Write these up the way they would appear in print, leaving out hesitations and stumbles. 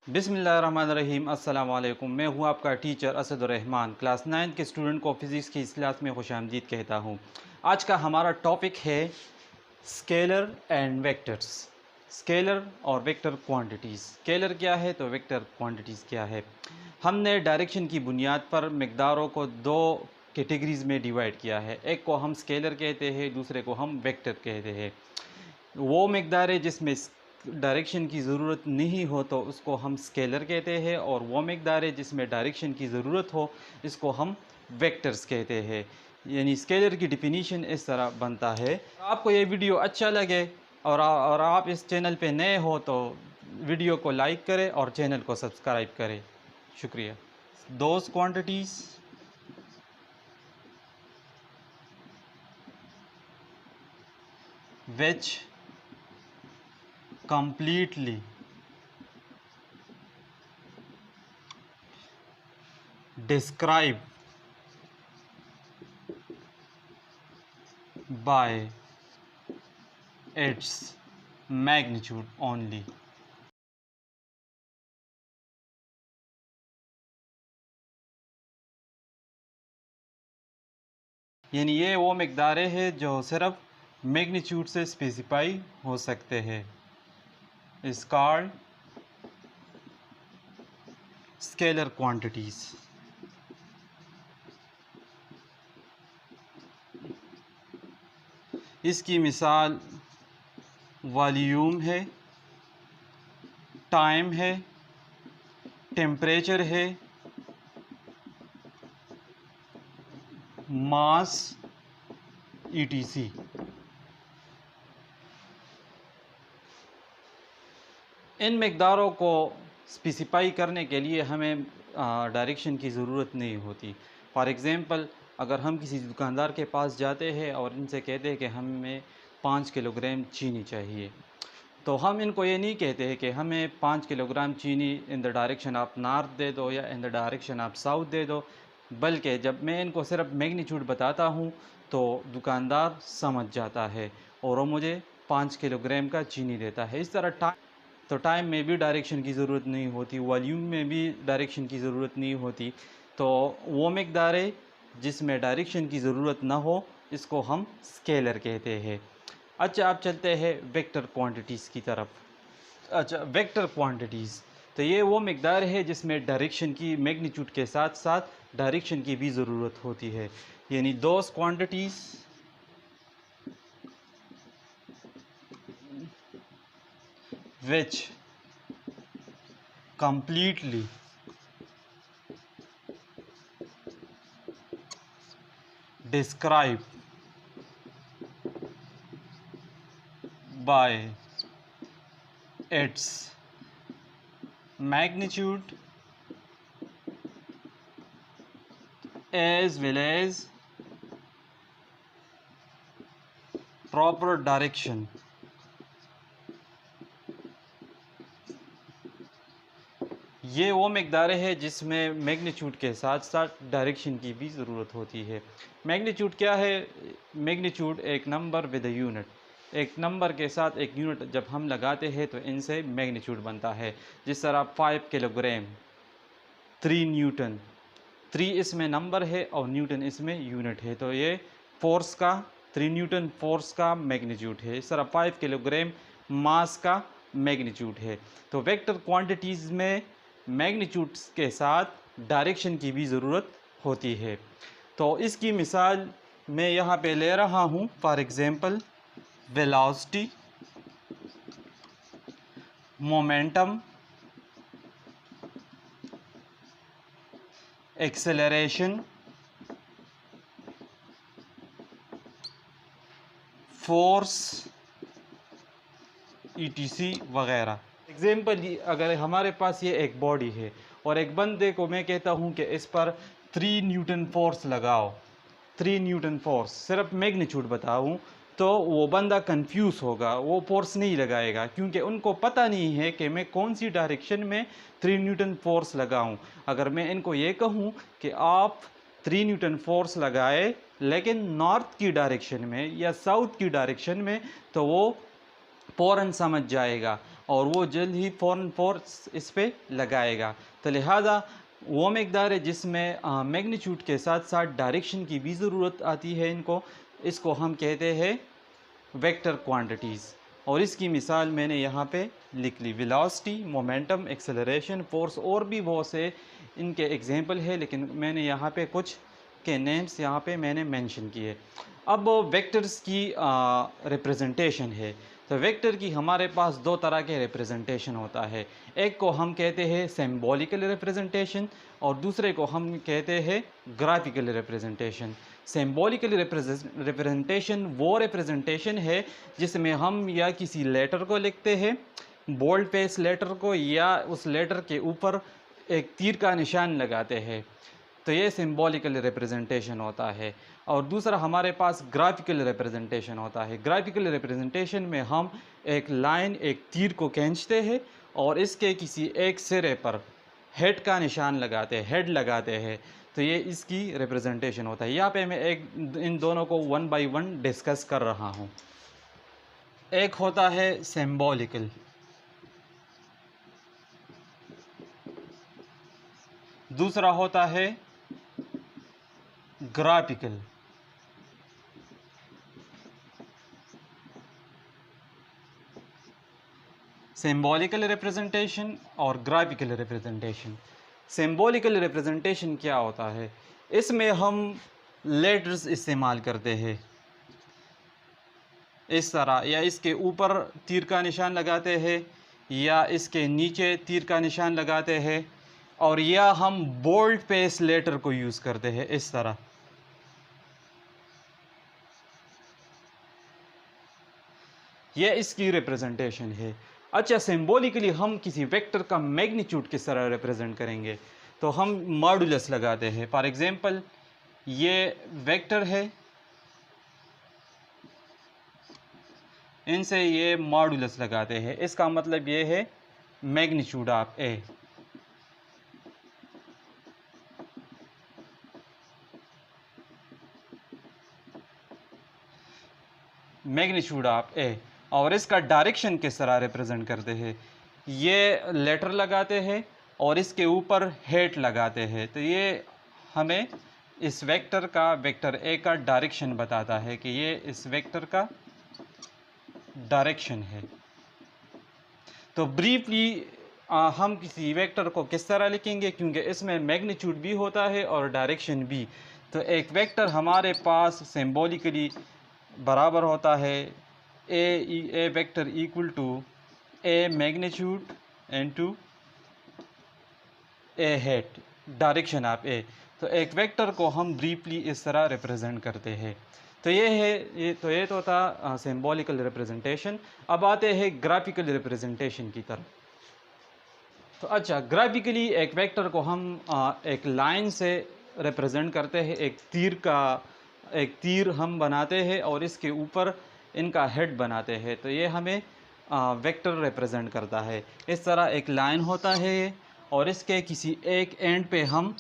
बिस्मिल्लाहिर्रहमानिर्रहीम। अस्सलाम वालेकुम। मैं हूं आपका टीचर असदुर्रहमान। क्लास 9 के स्टूडेंट को फ़िज़िक्स की इस क्लास में खुशामदीद कहता हूं। आज का हमारा टॉपिक है स्केलर एंड वेक्टर्स। स्केलर और वेक्टर क्वांटिटीज़। स्केलर क्या है तो वेक्टर क्वांटिटीज़ क्या है। हमने डायरेक्शन की बुनियाद पर मकदारों को दो कैटेगरीज़ में डिवाइड किया है। एक को हम स्केलर कहते हैं, दूसरे को हम वेक्टर कहते हैं। वो मकदारें जिसमें डायरेक्शन की ज़रूरत नहीं हो तो उसको हम स्केलर कहते हैं, और वो मकदारें जिसमें डायरेक्शन की ज़रूरत हो इसको हम वेक्टर्स कहते हैं। यानी स्केलर की डिफिनीशन इस तरह बनता है। आपको ये वीडियो अच्छा लगे और आप इस चैनल पे नए हो तो वीडियो को लाइक करें और चैनल को सब्सक्राइब करें। शुक्रिया। Those quantities which completely describe by its magnitude only। यानी ये वो मकदारें हैं जो सिर्फ मैग्नीट्यूड से स्पेसिफाई हो सकते हैं। इस कॉल्ड स्केलर क्वांटिटीज़। इसकी मिसाल वॉल्यूम है, टाइम है, टेम्परेचर है, मास ईटीसी। इन मकदारों को स्पेसिफाई करने के लिए हमें डायरेक्शन की ज़रूरत नहीं होती। फॉर एग्ज़ाम्पल, अगर हम किसी दुकानदार के पास जाते हैं और इनसे कहते हैं कि हमें 5 किलोग्राम चीनी चाहिए, तो हम इनको ये नहीं कहते हैं कि हमें 5 किलोग्राम चीनी in the direction of north दे दो या in the direction of south दे दो, बल्कि जब मैं इनको सिर्फ मैग्नीट्यूड बताता हूँ तो दुकानदार समझ जाता है और वो मुझे 5 किलोग्राम का चीनी देता है। इस तरह टाइम में भी डायरेक्शन की ज़रूरत नहीं होती, वॉल्यूम में भी डायरेक्शन की ज़रूरत नहीं होती। तो वो मकदारें जिसमें डायरेक्शन की ज़रूरत ना हो इसको हम स्केलर कहते हैं। अच्छा, आप चलते हैं वेक्टर क्वांटिटीज़ की तरफ। अच्छा, वेक्टर क्वांटिटीज़ तो ये वो मकदार है जिसमें डायरेक्शन की मैग्नीट्यूड के साथ साथ डायरेक्शन की भी ज़रूरत होती है। यानी those quantities which completely describe by its magnitude as well as proper direction। ये वो मकदारें हैं जिसमें मैग्नीट्यूड के साथ साथ डायरेक्शन की भी ज़रूरत होती है। मैग्नीट्यूड क्या है? मैग्नीट्यूड एक नंबर विद अ यूनिट, एक नंबर के साथ एक यूनिट जब हम लगाते हैं तो इनसे मैग्नीट्यूड बनता है। जिस तरह 5 किलोग्राम, 3 न्यूटन, 3 इसमें नंबर है और न्यूटन इसमें यूनिट है, तो ये फोर्स का 3 न्यूटन फोर्स का मैग्नीट्यूड है। इस तरह 5 किलोग्राम मास का मैग्नीट्यूड है। तो वेक्टर क्वांटिटीज़ में मैग्नीट्यूड्स के साथ डायरेक्शन की भी ज़रूरत होती है। तो इसकी मिसाल मैं यहाँ पे ले रहा हूँ। For example, velocity, momentum, acceleration, force etc वगैरह। एग्जाम्पल, अगर हमारे पास ये एक बॉडी है और एक बंदे को मैं कहता हूँ कि इस पर 3 न्यूटन फोर्स लगाओ, 3 न्यूटन फोर्स, सिर्फ मैग्नीट्यूड बताऊँ तो वो बंदा कंफ्यूज होगा, वो फोर्स नहीं लगाएगा, क्योंकि उनको पता नहीं है कि मैं कौन सी डायरेक्शन में 3 न्यूटन फोर्स लगाऊं। अगर मैं इनको ये कहूँ कि आप 3 न्यूटन फोर्स लगाए लेकिन नॉर्थ की डायरेक्शन में या साउथ की डायरेक्शन में, तो वो फ़ौरन समझ जाएगा। और वो जल्द ही फ़ौरन फोर्स इस पे लगाएगा। तो लिहाजा वो मकदार है जिसमें मैग्नीट्यूड के साथ साथ डायरेक्शन की भी ज़रूरत आती है इसको हम कहते हैं वेक्टर क्वांटिटीज़। और इसकी मिसाल मैंने यहाँ पे लिख ली, वेलोसिटी, मोमेंटम, एक्सेलरेशन, फोर्स, और भी बहुत से इनके एग्जांपल है, लेकिन मैंने यहाँ पे कुछ के नेम्स यहाँ पे मैंने मेंशन किए। अब वेक्टर्स की रिप्रेजेंटेशन है। तो वेक्टर की हमारे पास दो तरह के रिप्रेजेंटेशन होता है। एक को हम कहते हैं सिंबॉलिकल रिप्रेजेंटेशन और दूसरे को हम कहते हैं ग्राफिकल रिप्रेजेंटेशन। सिंबॉलिकल रिप्रेजेंटेशन वो रिप्रेजेंटेशन है जिसमें हम या किसी लेटर को लिखते हैं, बोल्ड फेस लेटर को, या उस लेटर के ऊपर एक तीर का निशान लगाते हैं। तो ये सिंबॉलिकल रिप्रेजेंटेशन होता है। और दूसरा हमारे पास ग्राफिकल रिप्रेजेंटेशन होता है। ग्राफिकल रिप्रेजेंटेशन में हम एक लाइन, एक तीर को खींचते हैं और इसके किसी एक सिरे पर हेड का निशान लगाते हैं, हेड लगाते हैं। तो ये इसकी रिप्रेजेंटेशन होता है। यहाँ पे मैं इन दोनों को वन बाय वन डिस्कस कर रहा हूँ। एक होता है सिंबॉलिकल, दूसरा होता है ग्राफिकल। सिंबॉलिकल रिप्रेजेंटेशन और ग्राफिकल रिप्रेजेंटेशन। सिंबॉलिकल रिप्रेजेंटेशन क्या होता है? इसमें हम लेटर्स इस्तेमाल करते हैं इस तरह, या इसके ऊपर तीर का निशान लगाते हैं या इसके नीचे तीर का निशान लगाते हैं, और या हम बोल्ड पेस लेटर को यूज़ करते हैं इस तरह। यह इसकी रिप्रेजेंटेशन है। अच्छा, सिंबॉलिकली हम किसी वेक्टर का मैग्नीट्यूड किस तरह रिप्रेजेंट करेंगे? तो हम मॉडुलस लगाते हैं। फॉर एग्जांपल ये वेक्टर है, इनसे ये मॉडुलस लगाते हैं। इसका मतलब ये है magnitude of A. Magnitude of A. और इसका डायरेक्शन किस तरह रिप्रेजेंट करते हैं? ये लेटर लगाते हैं और इसके ऊपर हेड लगाते हैं। तो ये हमें इस वेक्टर का, वेक्टर ए का डायरेक्शन बताता है कि ये इस वेक्टर का डायरेक्शन है। तो ब्रीफली हम किसी वेक्टर को किस तरह लिखेंगे, क्योंकि इसमें मैग्नीट्यूड भी होता है और डायरेक्शन भी। तो एक वेक्टर हमारे पास सिंबॉलिकली बराबर होता है A vector equal to A magnitude into A hat, direction of A. तो एक वेक्टर को हम ब्रीफली इस तरह रिप्रेजेंट करते हैं। तो ये तो था सिंबॉलिकल रिप्रेजेंटेशन। अब आते हैं ग्राफिकल रिप्रेजेंटेशन की तरफ। तो अच्छा, ग्राफिकली एक वेक्टर को हम एक लाइन से रिप्रेजेंट करते हैं। एक तीर हम बनाते हैं और इसके ऊपर इनका हेड बनाते हैं। तो ये हमें वेक्टर रिप्रेजेंट करता है। इस तरह एक लाइन होता है और इसके किसी एक एंड पे हम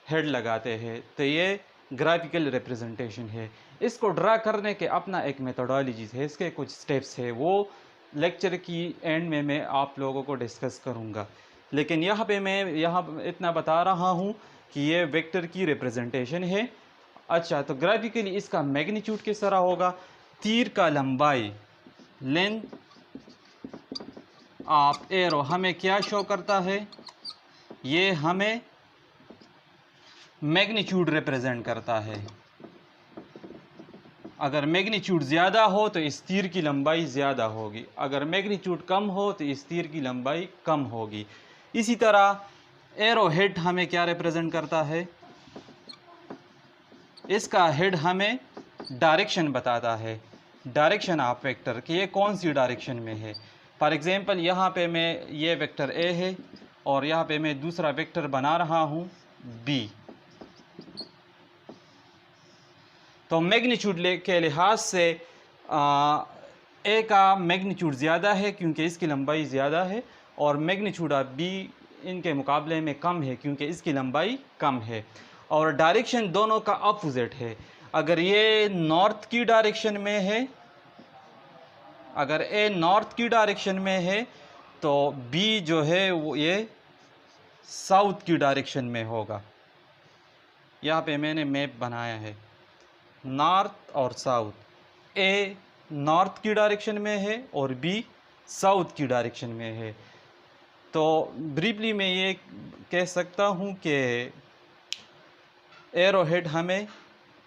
हेड लगाते हैं। तो ये ग्राफिकल रिप्रेजेंटेशन है। इसको ड्रा करने के अपना एक मेथोडोलॉजीज है, इसके कुछ स्टेप्स है, वो लेक्चर की एंड में मैं आप लोगों को डिस्कस करूँगा। लेकिन यहाँ पे मैं इतना बता रहा हूँ कि ये वेक्टर की रिप्रेजेंटेशन है। अच्छा, तो ग्राफिकली इसका मैग्नीट्यूड किस तरह होगा? तीर का लंबाई, लेंथ ऑफ एरो हमें क्या शो करता है? ये हमें मैग्नीट्यूड रिप्रेजेंट करता है। अगर मैग्नीट्यूड ज़्यादा हो तो इस तीर की लंबाई ज़्यादा होगी, अगर मैग्नीट्यूड कम हो तो इस तीर की लंबाई कम होगी। इसी तरह एरो हेड हमें क्या रिप्रेजेंट करता है? इसका हेड हमें डायरेक्शन बताता है, डायरेक्शन ऑफ वेक्टर कि ये कौन सी डायरेक्शन में है। फॉर एग्जांपल यहाँ पे मैं, ये वेक्टर ए है और यहाँ पे मैं दूसरा वेक्टर बना रहा हूँ बी। तो मैग्नीट्यूड के लिहाज से ए का मैग्नीट्यूड ज़्यादा है क्योंकि इसकी लंबाई ज़्यादा है, और मैग्नीट्यूड ऑफ बी इनके मुकाबले में कम है क्योंकि इसकी लंबाई कम है। और डायरेक्शन दोनों का अपोजिट है। अगर ये नॉर्थ की डायरेक्शन में है, अगर ए नॉर्थ की डायरेक्शन में है तो बी जो है वो ये साउथ की डायरेक्शन में होगा। यहाँ पे मैंने मैप बनाया है नॉर्थ और साउथ। ए नॉर्थ की डायरेक्शन में है और बी साउथ की डायरेक्शन में है। तो ब्रीफली मैं ये कह सकता हूँ कि एरो हेड हमें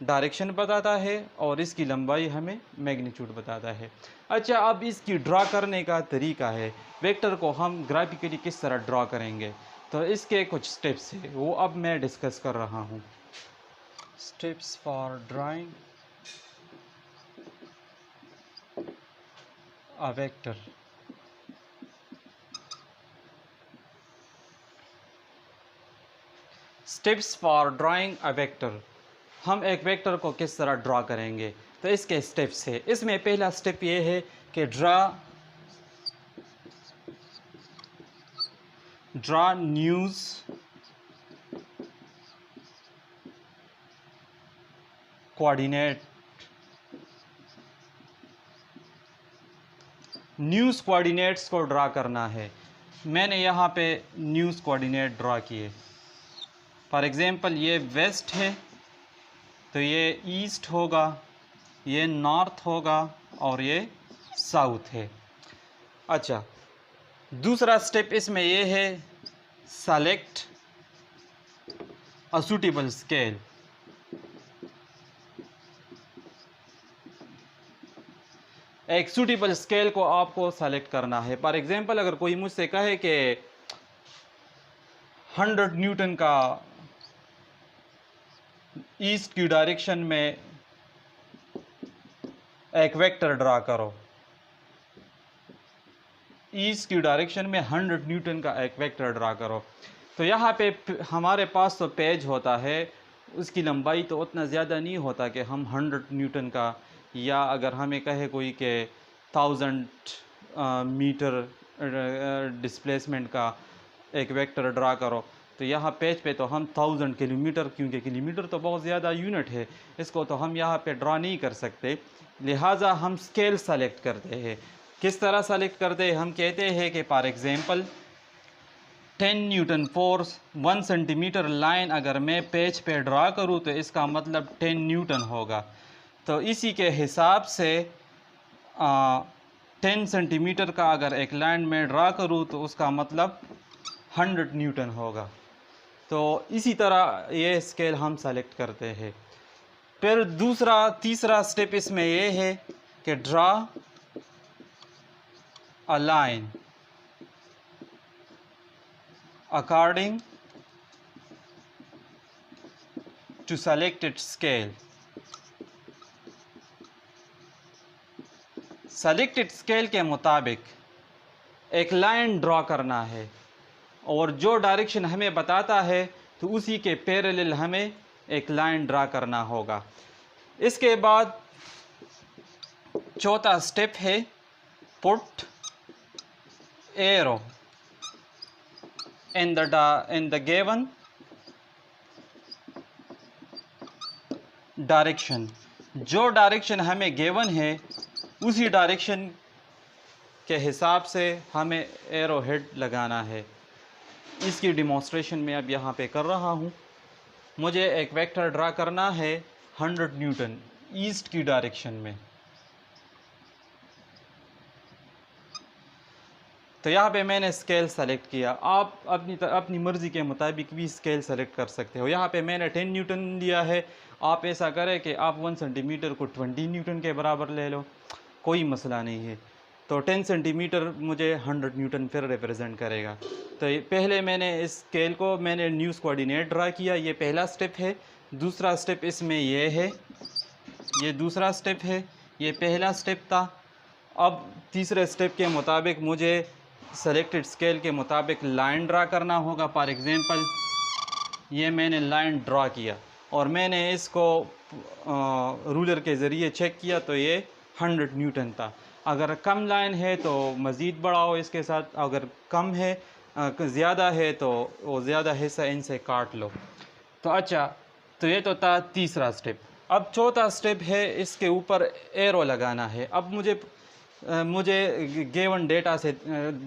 डायरेक्शन बताता है और इसकी लंबाई हमें मैग्नीट्यूड बताता है। अच्छा, अब इसकी ड्रा करने का तरीका है, वेक्टर को हम ग्राफिकली किस तरह ड्रा करेंगे, तो इसके कुछ स्टेप्स हैं वो अब मैं डिस्कस कर रहा हूँ। Steps for drawing a vector. Steps for drawing a vector, हम एक वेक्टर को किस तरह ड्रा करेंगे, तो इसके स्टेप्स है। इसमें पहला स्टेप ये है कि draw news coordinate. News coordinates को ड्रा करना है। मैंने यहाँ पे न्यूज़ कोऑर्डिनेट ड्रा किए। फॉर एग्ज़ाम्पल ये वेस्ट है तो ये ईस्ट होगा, ये नॉर्थ होगा और ये साउथ है। अच्छा, दूसरा स्टेप इसमें ये है सेलेक्ट अ सूटेबल स्केल। एक सूटेबल स्केल को आपको सेलेक्ट करना है। फॉर एग्जांपल अगर कोई मुझसे कहे कि 100 न्यूटन का ईस्ट की डायरेक्शन में एक वेक्टर ड्रा करो, ईस्ट की डायरेक्शन में 100 न्यूटन का एक वेक्टर ड्रा करो, तो यहाँ पे हमारे पास तो पेज होता है, उसकी लंबाई तो उतना ज़्यादा नहीं होता कि हम 100 न्यूटन का, या अगर हमें कहे कोई के 1000 मीटर डिस्प्लेसमेंट का एक वेक्टर ड्रा करो, तो यहाँ पेज पे तो हम 1000 किलोमीटर, क्योंकि किलोमीटर तो बहुत ज़्यादा यूनिट है, इसको तो हम यहाँ पे ड्रा नहीं कर सकते, लिहाजा हम स्केल सेलेक्ट करते हैं। किस तरह सेलेक्ट करते हैं, हम कहते हैं कि for example 10 Newton force 1 centimetre line अगर मैं पेज पे ड्रा करूँ तो इसका मतलब 10 न्यूटन होगा। तो इसी के हिसाब से 10 सेंटीमीटर का अगर एक लाइन में ड्रा करूँ तो उसका मतलब 100 न्यूटन होगा। तो इसी तरह ये स्केल हम सेलेक्ट करते हैं। फिर तीसरा स्टेप इसमें ये है कि draw a line according to selected scale। selected scale के मुताबिक एक लाइन ड्रॉ करना है और जो डायरेक्शन हमें बताता है तो उसी के पैरेलल हमें एक लाइन ड्रा करना होगा। इसके बाद चौथा स्टेप है put arrow in the given direction. जो डायरेक्शन हमें गिवन है उसी डायरेक्शन के हिसाब से हमें एरो हेड लगाना है। इसकी डिमॉन्स्ट्रेशन मैं अब यहाँ पे कर रहा हूँ। मुझे एक वेक्टर ड्रा करना है 100 न्यूटन ईस्ट की डायरेक्शन में, तो यहाँ पे मैंने स्केल सेलेक्ट किया। आप अपनी मर्ज़ी के मुताबिक भी स्केल सेलेक्ट कर सकते हो। यहाँ पे मैंने 10 न्यूटन लिया है, आप ऐसा करें कि आप 1 सेंटीमीटर को 20 न्यूटन के बराबर ले लो, कोई मसला नहीं है। तो 10 सेंटीमीटर मुझे 100 न्यूटन फिर रिप्रेजेंट करेगा। तो पहले मैंने इस स्केल को मैंने न्यूज़ कोऑर्डिनेट ड्रा किया, ये पहला स्टेप है। दूसरा स्टेप इसमें ये है, ये दूसरा स्टेप है, ये पहला स्टेप था। अब तीसरे स्टेप के मुताबिक मुझे सेलेक्टेड स्केल के मुताबिक लाइन ड्रा करना होगा। फॉर एग्ज़ाम्पल ये मैंने लाइन ड्रा किया और मैंने इसको रूलर के ज़रिए चेक किया तो ये 100 न्यूटन था। अगर कम लाइन है तो मज़ीद बढ़ाओ इसके साथ, अगर कम है ज़्यादा है तो वो ज़्यादा हिस्सा इनसे काट लो। तो अच्छा, तो ये तो था तीसरा स्टेप। अब चौथा स्टेप है इसके ऊपर एरो लगाना है। अब मुझे मुझे गिवन डेटा से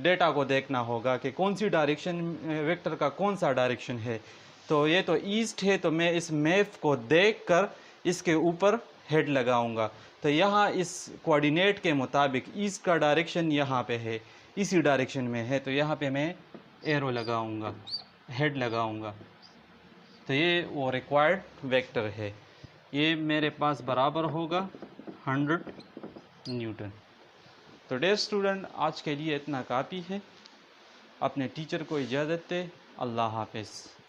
डेटा को देखना होगा कि कौन सी डायरेक्शन, वेक्टर का कौन सा डायरेक्शन है। तो ये तो ईस्ट है, तो मैं इस मैप को देखकर इसके ऊपर हेड लगाऊंगा। तो यहाँ इस कोऑर्डिनेट के मुताबिक ईस्ट का डायरेक्शन यहाँ पे है, इसी डायरेक्शन में है, तो यहाँ पे मैं एरो लगाऊंगा, हेड लगाऊंगा। तो ये वो रिक्वायर्ड वेक्टर है। ये मेरे पास बराबर होगा 100 न्यूटन। तो डियर स्टूडेंट, आज के लिए इतना काफ़ी है। अपने टीचर को इजाज़त दे। अल्लाह हाफ़िज़।